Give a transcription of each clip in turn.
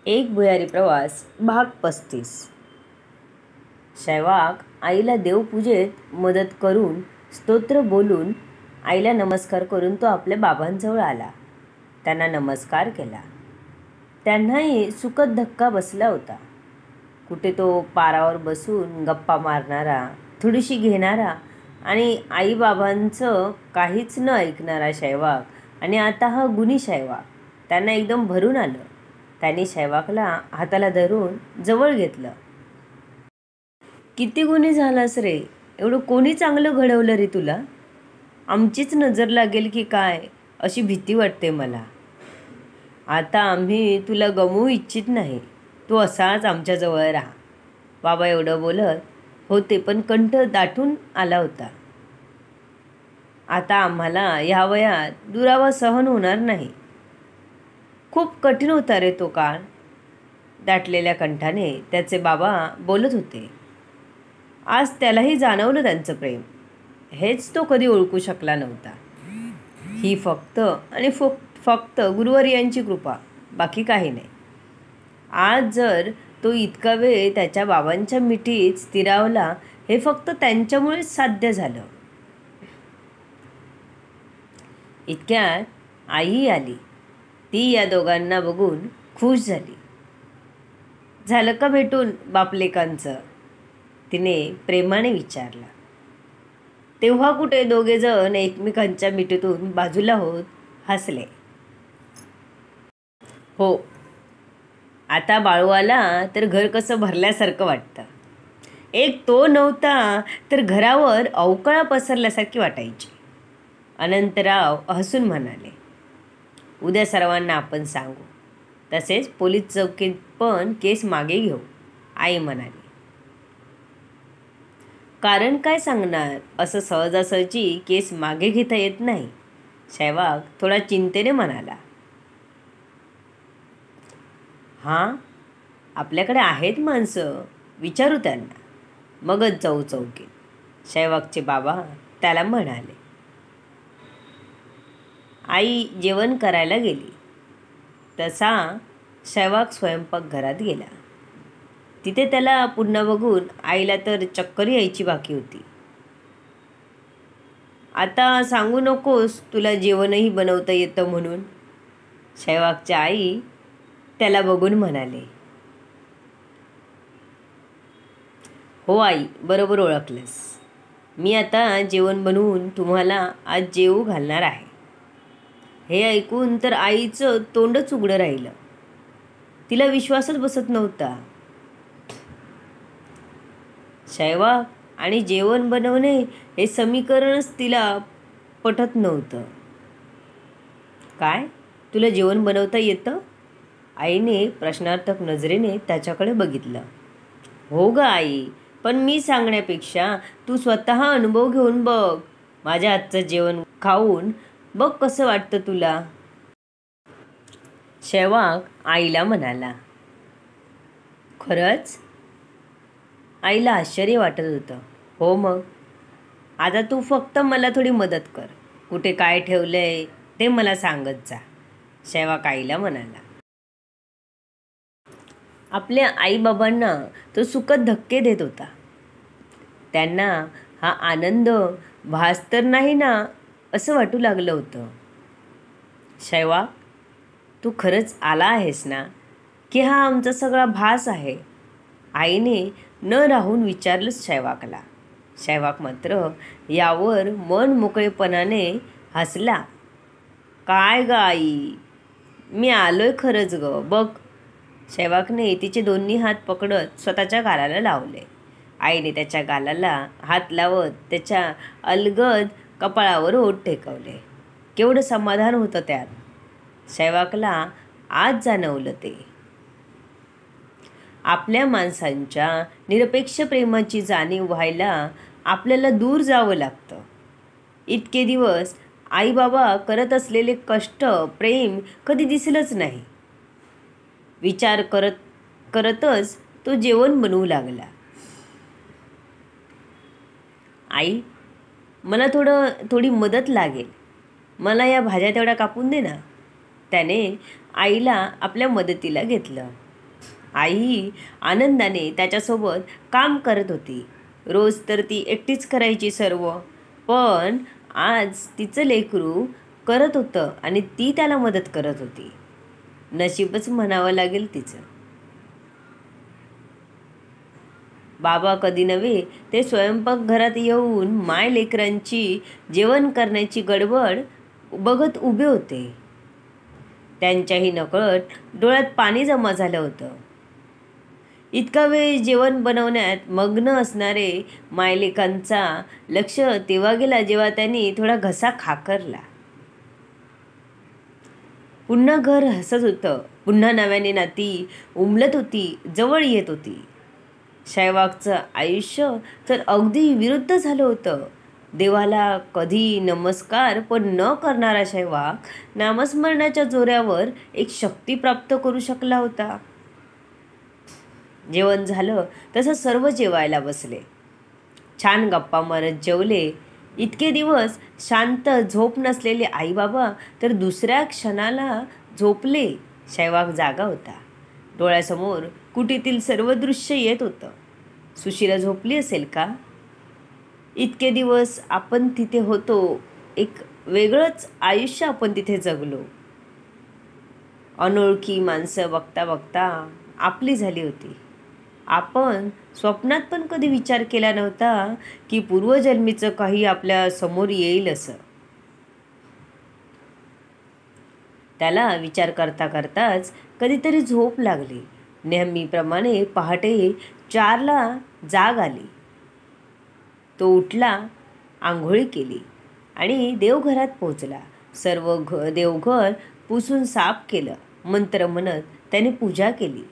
एक भुयारी प्रवास भाग 35. शैवाक आईला देवपूजेत मदत करून स्तोत्र बोलून आईला नमस्कार करून तो आपल्या बाबांजवळ आला. त्यांना नमस्कार केला. त्यांनाही सुखद धक्का बसला होता. कुठे तो पारावर बसून गप्पा मारणारा, थोडीशी घेणारा आणि आईबाबांचं काहीच न ऐकणारा शैवाक आणि आता हा गुणी शैवाक त्यांना एकदम भरून आलं. त्यांनी शैवाकला हाताला धरून जवळ घेतलं. किती गुणी झालास रे, एवढं कोणी चांगलं घडवलं रे तुला? आमचीच नजर लागेल की काय अशी भीती वाटते मला. आता आम्ही तुला गमवू इच्छित नाही, तू असाच आमच्याजवळ राहा. बाबा एवढं बोलत होते पण कंठ दाटून आला होता. आता आम्हाला ह्या वयात दुरावा सहन होणार नाही. खूप कठीण होता रे तो काळ. दाटलेल्या कंठाने त्याचे बाबा बोलत होते. आज त्यालाही जाणवलं त्यांचं प्रेम. हेच तो कधी ओळखू शकला नव्हता. ही फक्त आणि फक्त गुरुवर्यांची कृपा, बाकी काही नाही. आज जर तो इतका वेळ त्याच्या बाबांच्या मिठीत स्थिरावला हे फक्त त्यांच्यामुळेच साध्य झालं. इतक्यात आई आली. ती या दोघांना बघून खुश झाली. झालं का भेटून बापलेकांचं? तिने प्रेमाने विचारलं. तेव्हा कुठे दोघेजण एकमेकांच्या मिठीतून बाजूला होत हसले. हो, आता बाळू आला तर घर कसं भरल्यासारखं वाटतं. एक तो नव्हता तर घरावर अवकाळा पसरल्यासारखी वाटायची. अनंतराव हसून म्हणाले. उद्या सर्वांना आपण सांगू. तसेच पोलीस चौकीत पण केस मागे घेऊ, आई म्हणाली. कारण काय सांगणार? असं सहजासहजी केस मागे घेता येत नाही, शैवाक थोडा चिंतेने म्हणाला. हां, आपल्याकडे आहेत माणसं, विचारू त्यांना, मगच जाऊ चौकीत, शैवाकचे बाबा त्याला म्हणाले. आई जेवण करायला गेली तसा शैवाक स्वयंपाकघरात गेला. तिथे त्याला पुन्हा बघून आईला तर चक्कर यायची बाकी होती. आता सांगू नकोस तुला जेवणही बनवता येतं म्हणून, शैवाकच्या आई त्याला बघून म्हणाले. हो आई, बरोबर ओळखलंस. मी आता जेवण बनवून तुम्हाला आज जेवू घालणार आहे. हे ऐकून तर आईचं तोंडच उघडं राहिलं. तिला विश्वासच बसत नव्हता. शैवाक आणि जेवण बनवणे हे समीकरणच तिला पटत नव्हतं. काय, तुला जेवण बनवता येतं? आईने प्रश्नार्थक नजरेने त्याच्याकडे बघितलं. हो ग आई, पण मी सांगण्यापेक्षा तू स्वतः अनुभव घेऊन बघ. माझ्या हातचं जेवण खाऊन बघ कसं वाटतं तुला, शैवाक आईला म्हणाला. खरंच? आईला आश्चर्य वाटत होतं. हो मग, आता तू फक्त मला थोडी मदत कर. कुठे काय ठेवलंय ते मला सांगत जा, शैवाक आईला म्हणाला. आपल्या आईबाबांना तो सुखद धक्के देत होता. त्यांना हा आनंद भास तर नाही ना असं वाटू लागलं होतं. शैवाक, तू खरंच आला आहेस ना, की हा आमचा सगळा भास आहे? आईने न राहून विचारलंच शैवाकला. शैवाक मात्र यावर मन मोकळेपणाने हसला. काय ग आई, मी आलोय खरंच ग, बघ. शैवाकने तिचे दोन्ही हात पकडत स्वतःच्या गालाला लावले. आईने त्याच्या गालाला हात लावत त्याच्या अलगद कपाळावर ओठ टेकवले. केवढं समाधान होतं त्यात. शैवाकला आज जाणवलं ते. आपल्या माणसांच्या निरपेक्ष प्रेमाची जाणीव व्हायला आपल्याला दूर जावं लागतं. इतके दिवस आईबाबा करत असलेले कष्ट, प्रेम कधी दिसलंच नाही. विचार करतच तो जेवण बनवू लागला. आई, मला थोडी मदत लागेल. मला या भाज्या तेवढ्या कापून दे ना. त्याने आईला आपल्या मदतीला घेतलं. आईही आनंदाने त्याच्यासोबत काम करत होती. रोज तर ती एकटीच करायची सर्व, पण आज तिचं लेकरू करत होतं आणि ती त्याला मदत करत होती. नशीबच म्हणावं लागेल तिचं. बाबा कधी नव्हे ते स्वयंपाकघरात येऊन माय लेकरांची जेवण करण्याची गडबड बघत उभे होते. त्यांच्याही नकळत डोळ्यात पाणी जमा झालं होतं. इतका वेळ जेवण बनवण्यात मग्न असणारे मायलेकांचा लक्ष तेव्हा गेला जेव्हा त्यांनी थोडा घसा खाकरला. पुन्हा घर हसत होतं. पुन्हा नव्याने नाती उमलत होती, जवळ येत होती. शैवागचं आयुष्य तर अगदी विरुद्ध झालं होतं. देवाला कधी नमस्कार पण न करणारा शैवाग नामस्मरणाच्या जोऱ्यावर एक शक्ती प्राप्त करू शकला होता. जेवण झालं तसं सर्व जेवायला बसले. छान गप्पा मारत जेवले. इतके दिवस शांत झोप नसलेले आई बाबा तर दुसऱ्या क्षणाला झोपले. शैवाग जागा होता. डोळ्यासमोर कुटीतील सर्व दृश्य येत होतं. सुशीला झोपली असेल का? इतके दिवस आपण तिथे होतो. एक वेगळंच आयुष्य आपण तिथे जगलो. अनोळखी माणसं बघता बघता आपली झाली होती. आपण स्वप्नात पण कधी विचार केला नव्हता की पूर्वजन्मीचं काही आपल्या समोर येईल असं. त्याला विचार करता करताच कधीतरी झोप लागली. नेहमीप्रमाणे पहाटे 4ला जाग आली. तो उठला, आंघोळी केली आणि देवघरात पोहोचला. सर्व देवघर पुसून साफ केलं. मंत्र म्हणत त्याने पूजा केली.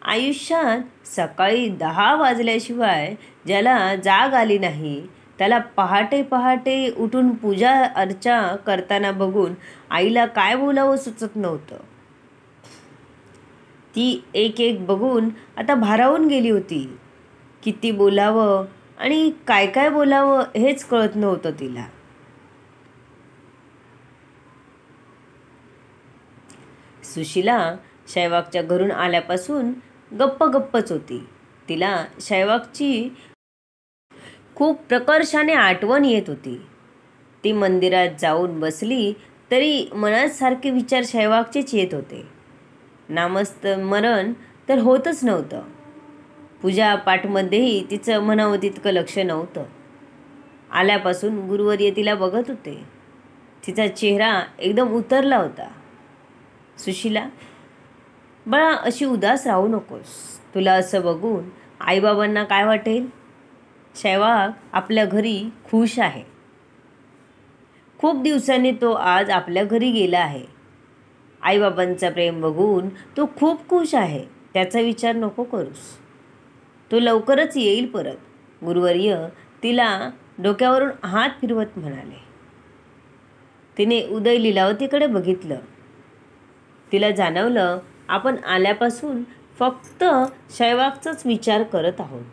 आयुष्यात सकाळी 10 वाजल्याशिवाय ज्याला जाग आली नाही त्याला पहाटे पहाटे उठून पूजा अर्चा करताना बघून आईला काय बोलावं सुचत नव्हतं. ती एक एक बघून आता भारावून गेली होती. किती बोलावं आणि काय काय बोलावं हेच कळत नव्हतं तिला. सुशीला शैवागच्या घरून आल्यापासून गप्पच होती. तिला शैवागची खूप प्रकर्षाने आठवण येत होती. ती मंदिरात जाऊन बसली तरी मनात सारखे विचार शैवागचेच येत होते. नामस्मरण तर होतच नव्हतं. पूजा पाठमध्येही तिचं म्हणावं तितकं लक्ष नव्हतं. आल्यापासून गुरुवर्य तिला बघत होते. तिचा चेहरा एकदम उतरला होता. सुशीला, बाळा अशी उदास राहू नकोस. तुला असं बघून आईबाबांना काय वाटेल? शैवाग आपल्या घरी खुश आहे. खूप दिवसांनी तो आज आपल्या घरी गेला आहे. आईबाबांचा प्रेम बघून तो खूप खुश आहे. त्याचा विचार नको करूस. तो लवकरच येईल परत. गुरुवर्य तिला डोक्यावरून हात फिरवत म्हणाले. तिने उदय लीलावतीकडे बघितलं. तिला जाणवलं आपण आल्यापासून फक्त शैवागचाच विचार करत आहोत.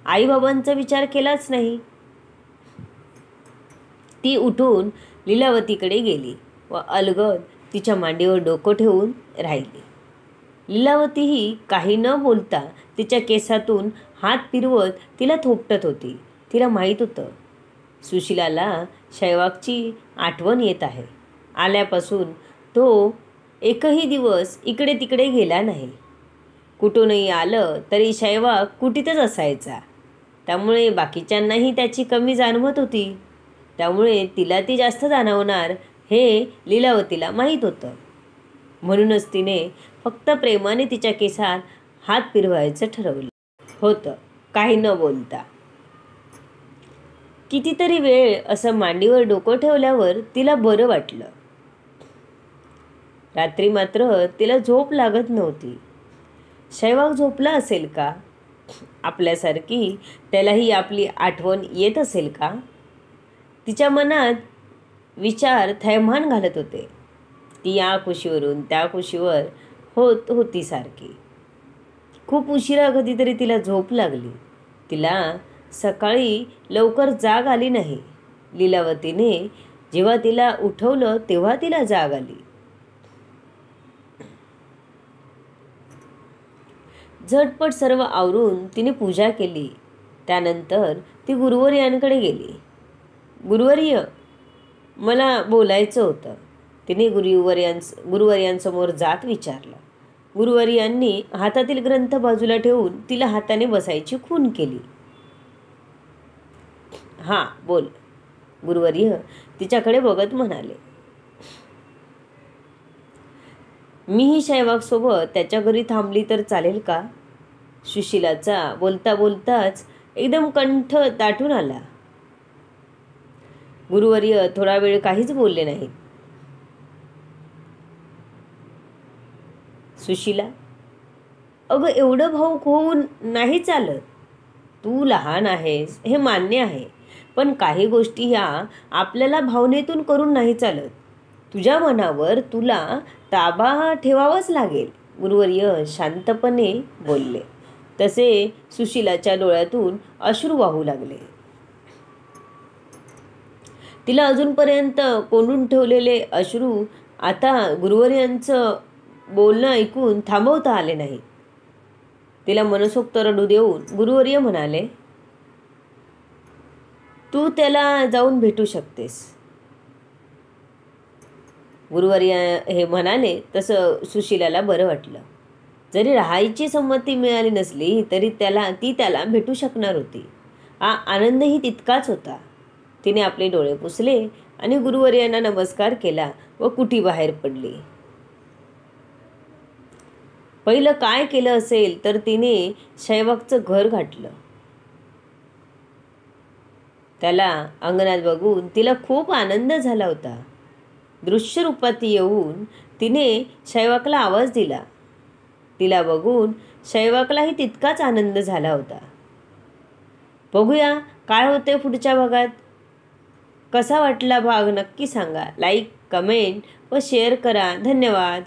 आईबाबांचा विचार केलाच नाही. ती उठून लीलावतीकडे गेली व अलगद तिच्या मांडीवर डोकं ठेवून राहिली. लीलावतीही काही न बोलता तिच्या केसातून हात फिरवत तिला थोपटत होती. तिला माहीत होतं सुशीलाला शैवागची आठवण येत आहे. आल्यापासून तो एकही दिवस इकडे तिकडे गेला नाही. कुठूनही आलं तरी शैवाग कुटीतच असायचा. त्यामुळे बाकीच्यांनाही त्याची कमी जाणवत होती. त्यामुळे तिला ती जास्त जाणवणार हे लीलावतीला माहीत होतं. म्हणूनच तिने फक्त प्रेमाने तिच्या केसात हात फिरवायचं ठरवलं होतं, काही न बोलता. कितीतरी वेळ असं मांडीवर डोकं ठेवल्यावर तिला बरं वाटलं. रात्री मात्र तिला झोप लागत नव्हती. शैवाग झोपला असेल का? आपल्यासारखी त्यालाही आपली आठवण येत असेल का? तिच्या मनात विचार थैमान घालत होते. ती या कुशीवरून त्या कुशीवर होत होती सारखी. खूप उशिरा कधीतरी तिला झोप लागली. तिला सकाळी लवकर जाग आली नाही. लीलावतीने जेव्हा तिला उठवलं तेव्हा तिला जाग आली. झटपट सर्व आवरून तिने पूजा केली. त्यानंतर ती गुरुवर्यांकडे गेली. गुरुवर्य, मला बोलायचं होतं, तिने गुरुवर्यांसमोर जात विचारलं. गुरुवर्यांनी हातातील ग्रंथ बाजूला ठेवून तिला हाताने बसायची खूण केली. हां बोल, गुरुवर्य तिच्याकडे बघत म्हणाले. मीही शैवागसोबत त्याच्या घरी थांबली तर चालेल का? सुशिलाचा बोलता बोलताच एकदम कंठ दाटून आला. गुरुवर्य थोडा वेळ काहीच बोलले नाहीत. सुशिला, अगं एवढं भावूक होऊन नाही चालत. तू लहान आहेस हे मान्य आहे, पण काही गोष्टी ह्या आपल्याला भावनेतून करून नाही चालत. तुझ्या मनावर तुला ताबा ठेवावाच लागेल, गुरुवर्य शांतपणे बोलले. तसे सुशिलाच्या डोळ्यातून अश्रू वाहू लागले. तिला अजूनपर्यंत कोंडून ठेवलेले अश्रू आता गुरुवर्यांचं बोलणं ऐकून थांबवता आले नाही. तिला मनसोक्त रडू देऊन गुरुवर्य म्हणाले, तू त्याला जाऊन भेटू शकतेस. गुरुवर्य हे म्हणाले तसं सुशिलाला बरं वाटलं. जरी राहायची संमती मिळाली नसली तरी ती त्याला भेटू शकणार होती. हा आनंदही तितकाच होता. तिने आपले डोळे पुसले आणि गुरुवर्यांना नमस्कार केला व कुटी बाहेर पडली. पहिलं काय केलं असेल तर तिने शैवागचं घर गाठलं. त्याला अंगणात बघून तिला खूप आनंद झाला होता. दृश्य रूपात येऊन तिने शैवागला आवाज दिला. तिला बघून शैवागलाही तितकाच आनंद झाला होता. बघूया काय होते पुढच्या भागात. कसा वाटला भाग नक्की सांगा. लाईक, कमेंट व शेअर करा. धन्यवाद.